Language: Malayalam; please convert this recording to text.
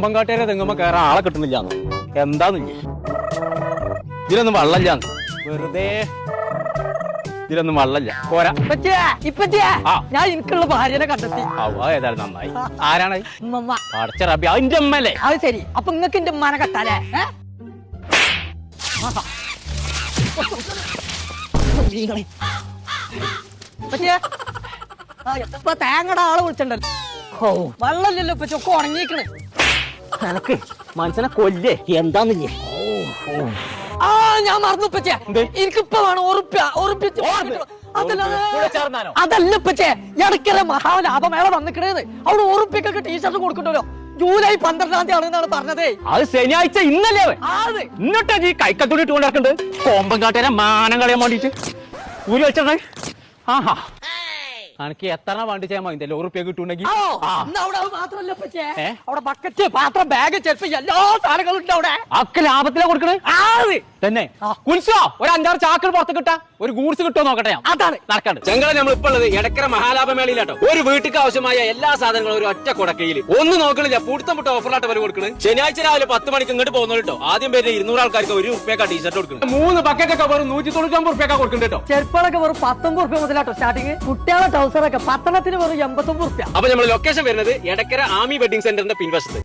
കോമ്പങ്കാട്ടേരെ തെങ്ങുമ്പോ കയറാൻ ആളെ കിട്ടുന്നില്ല. എന്താന്നില്ലേ ഇതിലൊന്നും വെള്ളമില്ലാന്ന്, വെറുതെ ഇതിലൊന്നും വെള്ളമില്ല. പോരാ ഞാൻ എനിക്കുള്ള ഭാര്യനെ കണ്ടെത്തി. ഏതായാലും നന്നായി. ആരാണ് ഉമ്മ. അടച്ച റബ്ബി, അതിന്റെ അമ്മല്ലേ? അത് ശരി. അപ്പൊ നിങ്ങക്ക് എന്റെ ഉമ്മാനെ കെട്ടാലേ? ഇപ്പൊ തേങ്ങയുടെ ആളെ വിളിച്ചിട്ടുണ്ടല്ലോ. വെള്ളമില്ലല്ലോ ഇപ്പൊ, ചൊക്കെ ഉണങ്ങിക്കണ്. എനക്ക് മനുഷ്യനെ കൊല്ലേ എന്താന്നില്ലേ? ആ ഞാൻ മറന്നു ഇപ്പച്ചേ, എനിക്കിപ്പ വേണം അതല്ല ഇപ്പച്ചേ, ഇടയ്ക്കര മഹാലാഭമേള വന്നിക്കണേന്ന്. അവിടെ ഉറുപ്പിക്കൊക്കെ ടീഷർട്ട് കൊടുക്കണ്ടല്ലോ. ജൂലൈ 12-ാം തീയതി ആണെന്നാണ് പറഞ്ഞതേ. അത് ശനിയാഴ്ച ഇന്നല്ലേ? എന്നിട്ടാ ഈ കൈക്കത്തോടി ഇട്ട് കൊണ്ടിറക്കണ്ട് കോമ്പങ്കാട്ടേരെ മാനം കളയാൻ വേണ്ടിട്ട് ഊരി വെച്ചേ. ആഹാ, എനിക്ക് എത്ര വണ്ടി ചെയ്യാൻ മതി ഉറുപ്പ്യ കിട്ടുണ്ടെങ്കിൽ. അവിടെ ബക്കറ്റ്, പാത്രം, ബാഗ്, ചെരുപ്പ് എല്ലാ സാധനങ്ങളും ഉണ്ട് അവിടെ. ഒക്കെ ലാഭത്തിലാ കൊടുക്കണേ തന്നെ. കുൽസോ ഒരു 5-6 ചാക്കൾ പുറത്ത് കിട്ടാ ഒരു ഗൂഡ്സ് കിട്ടുമോ നോക്കട്ടെ. അതാണ് നടക്കാണ്ട് ചെങ്കള നമ്മൾ ഇപ്പൊ ഉള്ളത് എടക്കര മഹാലാഭമേളയിലാട്ടോ. ഒരു വീട്ടിക്ക് ആവശ്യമായ എല്ലാ സാധനങ്ങളും ഒരു ഒറ്റ കൊടക്കയിൽ. ഒന്നും നോക്കണില്ല, പുടുത്തം പുട്ട ഓഫറിലാട്ട് വരെ കൊടുക്കുന്നത്. ശനിയാഴ്ച രാവിലെ 10 മണിക്ക് ഇങ്ങോട്ട് പോകുന്നു കേട്ടോ. ആദ്യം പേര് 200 ആൾക്കാർക്ക് ₹1 ടീഷർട്ട് കൊടുക്കുന്നത്. 3 ബക്കറ്റൊക്കെ വെറും ₹199 കൊടുക്കുന്നുണ്ട് കേട്ടോ. ചെരുപ്പുകളൊക്കെ വെറും ₹19 മുതലാട്ടോ സ്റ്റാർട്ടിങ്. കുട്ടികളെ ട്രൗസറൊക്കെ പത്തനത്തിന് വെറും ₹89. അപ്പൊ നമ്മൾ ലൊക്കേഷൻ വരുന്നത് എടക്കര ആമി വെഡിങ് സെന്ററിന്റെ പിൻവശത്ത്.